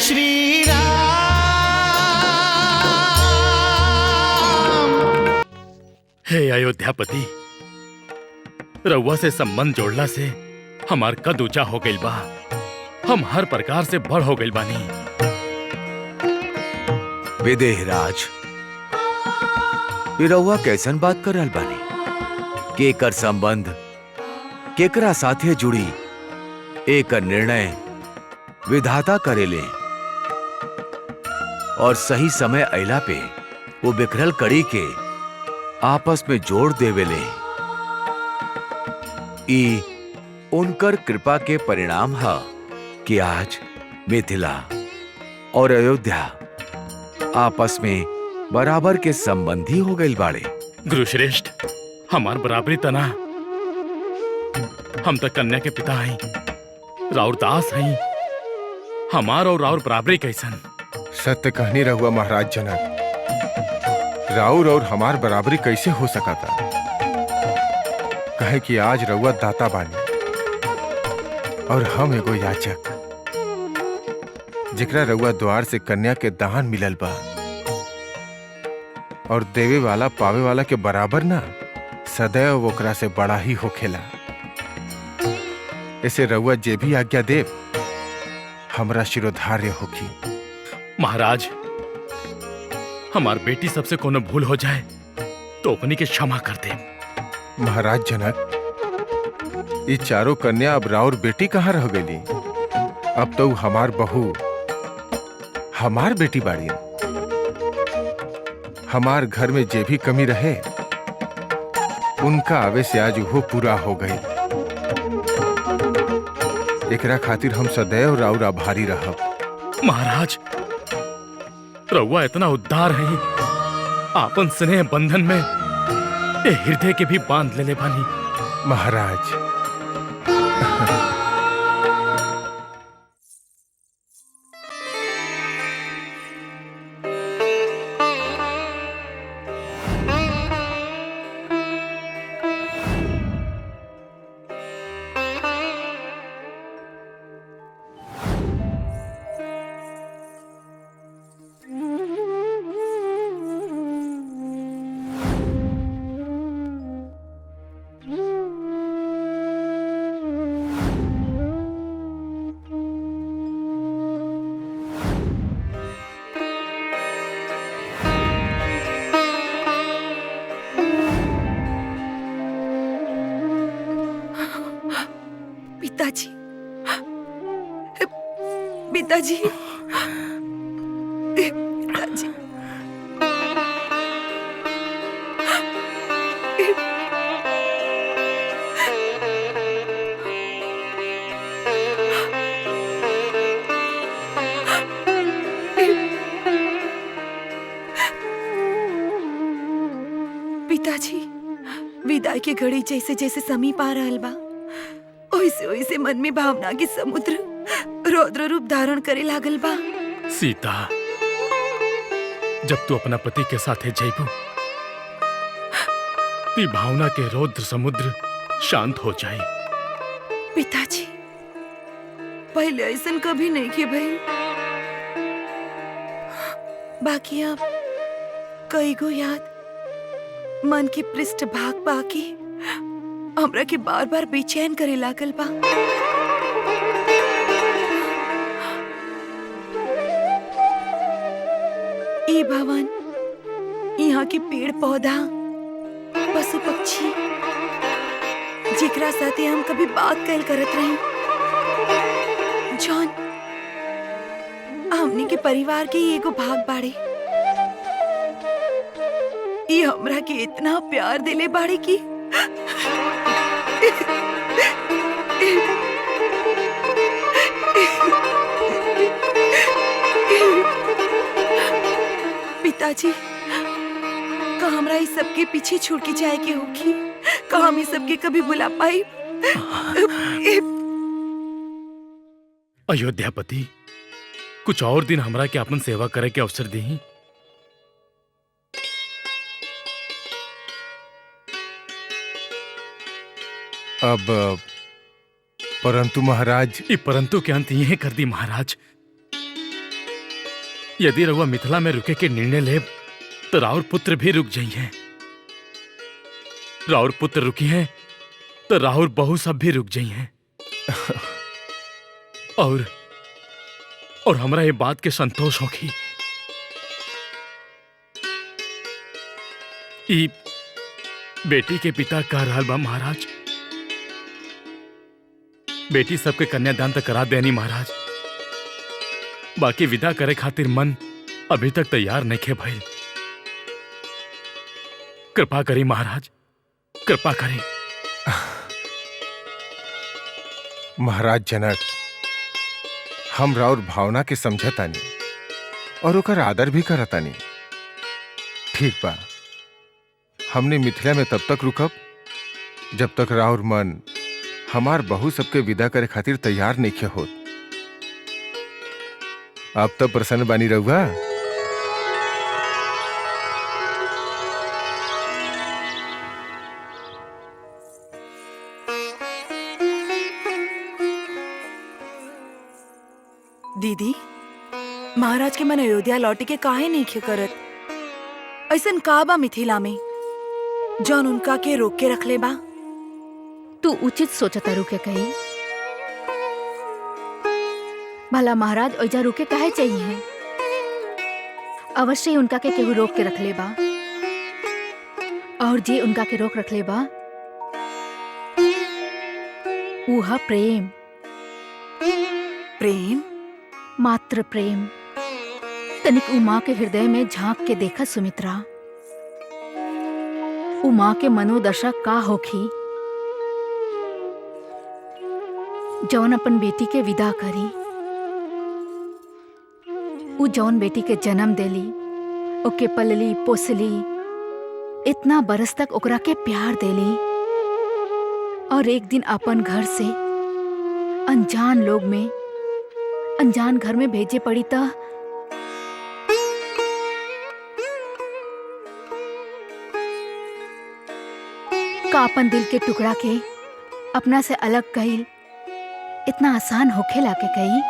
श्री राम। हे अयोध्यापति, रउआ से संबंध जोड़ला से हमार कद ऊंचा हो गइल बा। हम हर प्रकार से बड़ हो गइल बानी। विदेहराज, रउआ कैसन बात कर रहल बानी? केकर संबंध केकरा साथे जुड़ी एक निर्णय विधाता करेले और सही समय अइला पे वो बिखरल कड़ी के आपस में जोड़ देवेले। ई उनकर कृपा के परिणाम है कि आज मिथिला और अयोध्या आपस में बराबर के संबंधी हो गइल बाड़े। गुरुश्रेष्ठ, हमार बराबरी तना। हम तक कन्या के पिता हई, राउर दास हई। हमार और राउर बराबरी कैसन? सत्य कहनी रहुआ महाराज जनक। राउर और हमार बराबरी कैसे हो सका था? कहे कि आज रउआ दाता बानी और हम एगो याचक, जेकरा रउआ द्वार से कन्या के दान मिलल बा और देवे वाला पावे वाला के बराबर ना, सदैव ओकरा से बड़ा ही होखेला। ऐसे रउआ जे भी आज्ञा देव, हमरा शिरोधार्य होगी। महाराज, हमार बेटी सबसे कोनो भूल हो जाए तो अपनी के क्षमा कर दे। महाराज जनक, ये चारों कन्या अब राउर बेटी कहाँ रह गई? अब तो हमार बहू हमार बेटी बाड़ी। हमार घर में जे भी कमी रहे उनका आवे से आज वो पूरा हो गई। एकरा खातिर हम सदैव राउर आभारी रहब। महाराज, रउआ इतना उद्धार है, आपन स्नेह बंधन में ए हृदय के भी बांध ले बानी। महाराज, पिताजी, पिताजी, पिताजी। पिताजी, विदाई के घड़ी जैसे जैसे समीप आ रहल बा, ओइसे ओइसे मन में भावना के समुद्र रौद्र रूप धारण करे लागल बा। सीता, जब तू अपना पति के साथे जइबू, ती भावना के रौद्र समुद्र शांत हो जाए। पिताजी, पहले ऐसन कभी नहीं के भइल। बाकी अब कई गो याद मन के पृष्ठ भाग बाकी हमरा के बार बार बेचैन करे लागल बा। ई भवन, यहाँ के पेड़ पौधा, पशु पक्षी, जेकरा साथे हम कभी बात कैल करत रही, जॉन हमनी के परिवार के एगो भाग बाड़े। ये हमरा के इतना प्यार दिले बाड़े की पिताजी, का हमरा इस सबके पीछे छोड़ के जाए के होगी? का हम इस सबके कभी बुला पाई? अयोध्यापति, कुछ और दिन हमरा के अपन सेवा करे के अवसर दी। अब परंतु महाराज, परंतु के अंत यह कर दी महाराज। यदि रउआ मिथिला में रुके के निर्णय लेब तो राउर पुत्र भी रुक जाइए। राउर पुत्र रुकी हैं तो राहुल बहू सब भी रुक जाइए। और हमरा ये बात के संतोष होगी ई बेटी के पिता कह रहा बा महाराज, बेटी सबके कन्यादान तक करा देनी महाराज, बाकी विदा करे खातिर मन अभी तक तैयार नहीं खे भइल। कृपा करी महाराज, कृपा करी। महाराज जनक, हम राउर भावना के समझतानी और ओकर आदर भी करतानी। ठीक बा, हमने मिथिला में तब तक रुकब जब तक राउर मन हमार बहू सबके विदा करे खातिर तैयार नहीं होत। अब तो प्रसन्न बानी रहुआ। दीदी, महाराज के मन अयोध्या लौटे के काहे नहीं खे करत? ऐसन का बा मिथिला में जौन उनका के रोक के रख ले बा? तू उचित सोचता रुके कही। भला महाराज ओइजा रुके काहे चाहिए? अवश्य ही उनका के केहू रोक के रख ले बा, और जे उनका के रोक रख ले बा ऊहा प्रेम। प्रेम? मात्र प्रेम। तनिक उमा के हृदय में झांक के देखा सुमित्रा, उमा के मनोदशा का होखी जौन अपन बेटी के विदा करी। उ जौन बेटी के जन्म देली, ओके पलली पोसली, इतना बरस तक ओकरा के प्यार देली, और एक दिन अपन घर से अनजान लोग में, अनजान घर में भेजे पड़ी त का अपन दिल के टुकड़ा के अपना से अलग कईल इतना आसान होखेला के कही?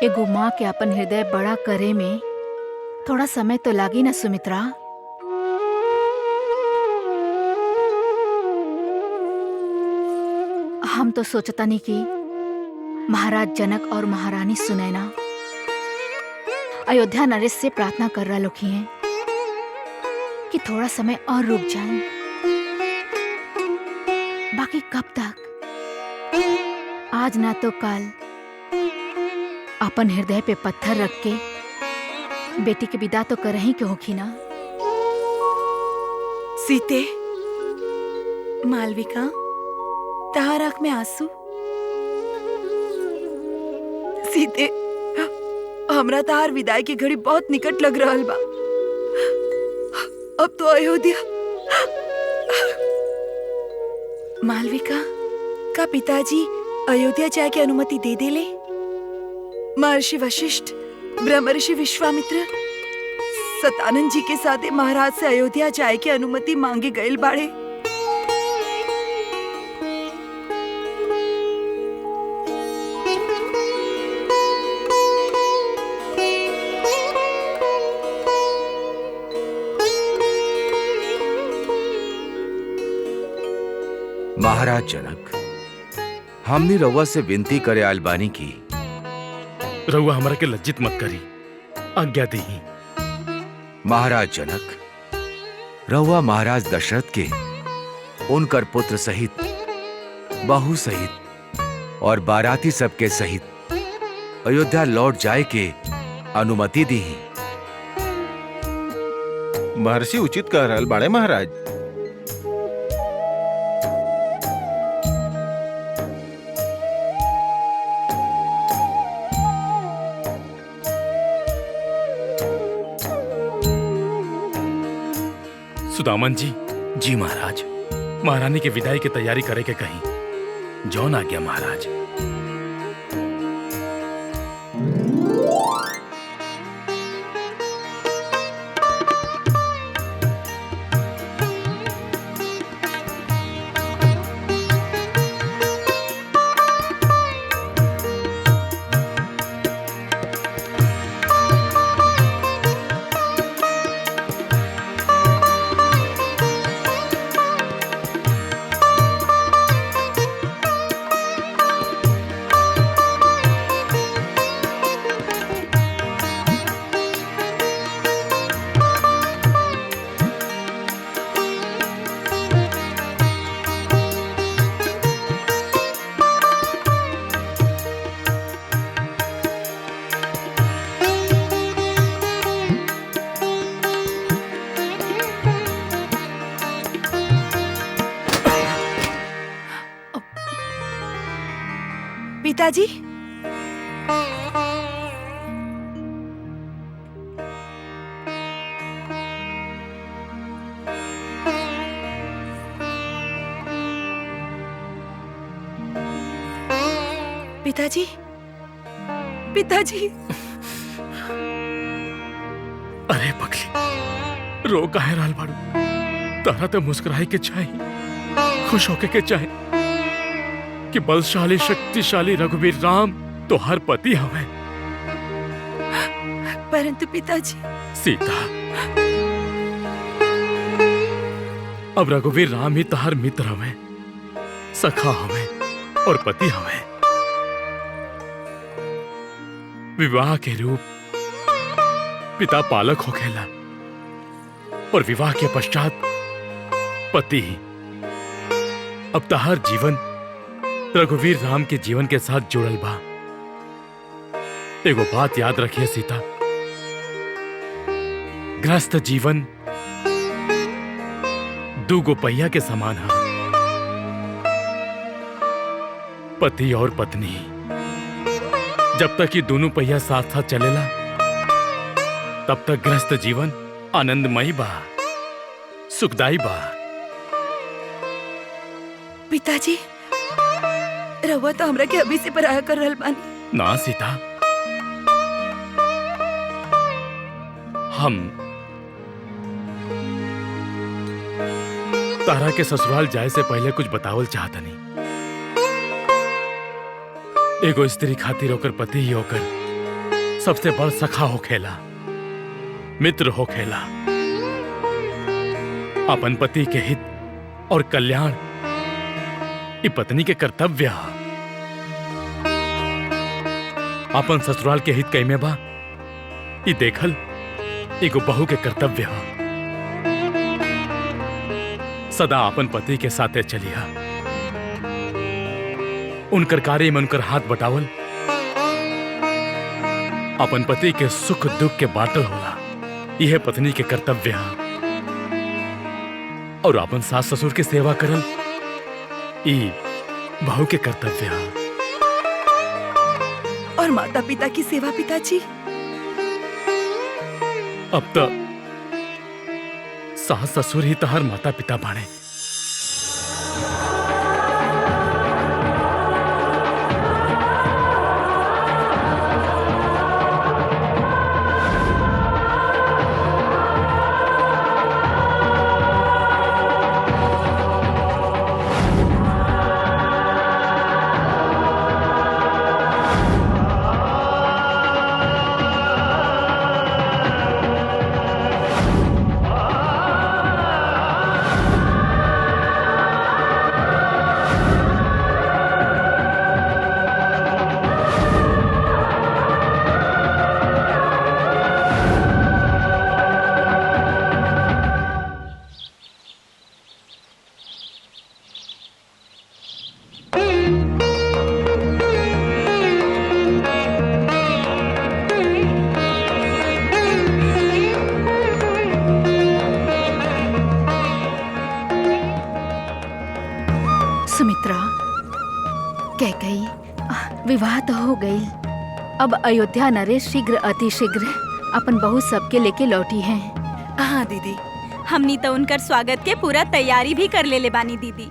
एगो माँ के अपन हृदय बड़ा करे में थोड़ा समय तो लागी ना सुमित्रा। हम तो सोचता नहीं कि महाराज जनक और महारानी सुनैना अयोध्या नरेश से प्रार्थना कर रहा लोग हैं कि थोड़ा समय और रुक जाएं। बाकी कब तक? आज ना तो कल अपन हृदय पे पत्थर रख के बेटी के विदा तो कर ही के होखी ना। सीते, मालविका, तहार आंख में आंसू? सीते, हमरा तहार विदाई की घड़ी बहुत निकट लग रहल बा। अब तो अयोध्या। मालविका, का पिताजी अयोध्या जाए की अनुमति दे देले? महर्षि वशिष्ठ, ब्रह्मर्षि विश्वामित्र सतानंद जी के साथ महाराज से अयोध्या जाए की अनुमति मांगे गए बाड़े। महाराज जनक, हमने रउआ से विनती करे आलबानी की। रउआ हमरा के लज्जित मत करी, आज्ञा दी। महाराज जनक, रउआ महाराज दशरथ के उनकर पुत्र सहित, बहू सहित और बाराती सबके सहित अयोध्या लौट जाए के अनुमति दी। महर्षि उचित कह रहल बाड़े महाराज। सुदामन जी। जी महाराज। महारानी के विदाई की तैयारी करे के कहीं। जौन आ गया महाराज। पिताजी, पिताजी, पिताजी। अरे पगली, रो काहे रहल बाड़ू? तारा तो मुस्कुराई के चाही, खुश होके के चाहे कि बलशाली शक्तिशाली रघुवीर राम तो हर पति हमें। परंतु पिताजी, सीता, अब रघुवीर राम ही तहार मित्र हमें, सखा हमें और पति हमें। विवाह के रूप पिता पालक होखेला और विवाह के पश्चात पति। अब तहार जीवन रघुवीर राम के जीवन के साथ जुड़ल बा। एगो बात याद रखिए सीता, गृहस्थ जीवन दूगो पहिया के समान है। पति और पत्नी, जब तक ये दोनों पहिया साथ साथ चलेला तब तक गृहस्थ जीवन आनंदमयी बा, सुखदायी बा। पिताजी, रहुआ तो हमरा के अभी से पराया कर रहल बानी। ना सीता, हम तारा के ससुराल जाए से पहले कुछ बतावल चाहता नहीं। एगो स्त्री खातिर होकर पति ही होकर सबसे बड़ सखा होखेला, मित्र होखेला। अपन पति के हित और कल्याण ई पत्नी के कर्तव्य है। अपन ससुराल के हित कई में बा ई देखल एगो बहू के कर्तव्य है। सदा अपन पति के साथे चलिया, उनकर कार्य में उनकर हाथ बटावल अपन पति के सुख दुख के बाटल होला, यह पत्नी के कर्तव्य है। और अपन सास ससुर के सेवा करल ई बहू के कर्तव्य है। और माता पिता की सेवा पिताजी? अब तो सास ससुर ही तहार माता पिता बाणे। सुमित्रा, कैकेयी, विवाह तो हो गई। अब अयोध्या नरेश शीघ्र अतिशीघ्र अपन बहू सबके लेके लौटी हैं। हाँ दीदी, हमनी तो उनकर स्वागत के पूरा तैयारी भी कर ले बानी दीदी।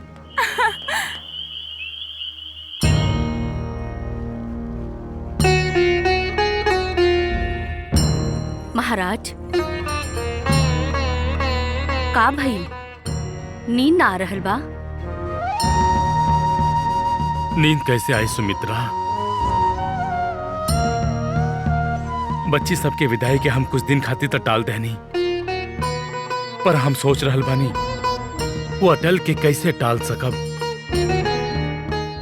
महाराज, का भइल? नींद ना आ रहल बा? नींद कैसे आई सुमित्रा? बच्ची सबके विदाई के हम कुछ दिन खातिर तो टाल देनी, पर हम सोच रहल बानी वो अटल के कैसे टाल सकब।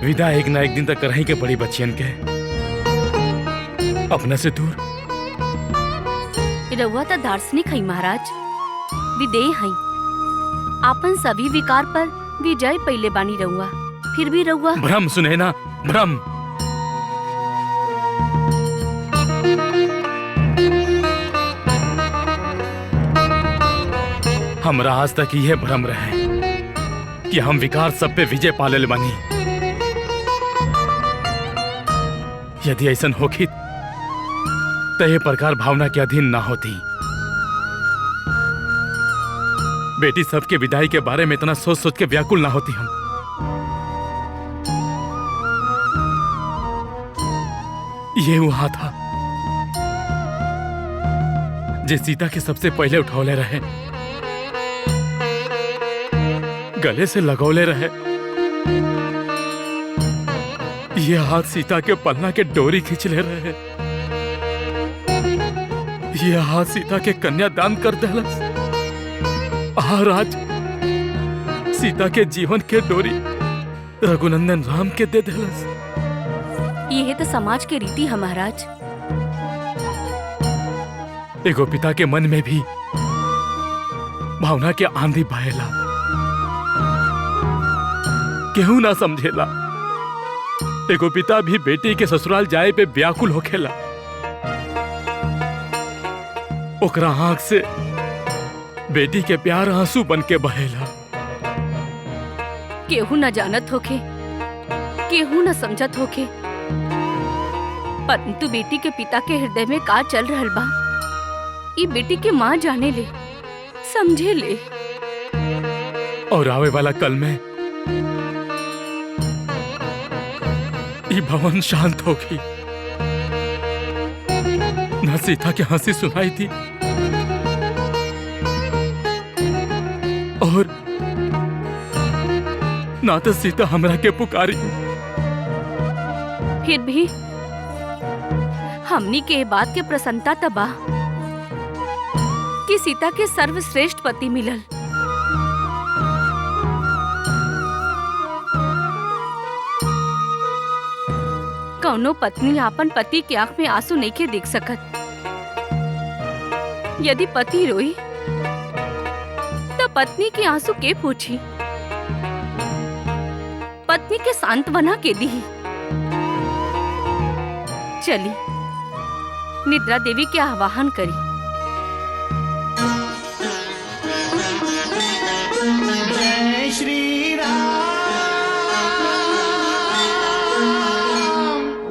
विदा एक ना एक दिन तक करही के पड़ी बच्चियन के, अपने से दूर। रउआ तो दार्शनिक हई महाराज, विदेह हई। आपन सभी विकार पर विजय पहले बानी रउआ, फिर भी रउआ भ्रम सुने ना, भ्रम। हमरा आज तक यह भ्रम रहे कि हम विकार सब पे विजय पाले बानी, यदि ऐसन होखी तो ये प्रकार भावना के अधीन ना होती। बेटी सबके विदाई के बारे में इतना सोच सोच के व्याकुल ना होती हम। ये वहां था जे सीता के सबसे पहले उठौले रहे, गले से लगौले रहे। ये हाथ सीता के पलना के डोरी खींच ले रहे। ये हाथ सीता के कन्यादान कर देलस। और आज सीता के जीवन के डोरी रघुनंदन राम के दे देलस। ये तो समाज के रीति है महाराज। एगो पिता के मन में भी भावना के आंधी बहेला, केहू ना समझेला। एगो पिता भी बेटी के ससुराल जाए पे व्याकुल होखेला। ओकरा आंख से बेटी के प्यार आंसू बन के बहेला। केहू न जानत होके, केहू न समझत होके, परंतु बेटी के पिता के हृदय में का चल रहल बा, ई बेटी के माँ जाने ले, समझे ले। और आवे वाला कल में ये भवन शांत होगी। न सीता की हंसी सुनाई थी और ना तो सीता हमरा के पुकारी। फिर भी हमनी के बात के प्रसन्नता तबा कि सीता के सर्वश्रेष्ठ पति मिलल। कौनो पत्नी आपन पति के आंख में आंसू नहीं के देख सकत। यदि पति रोई तो पत्नी के आंसू के पूछी, पत्नी के सांत्वना के दी। चली निद्रा देवी के आवाहन करी।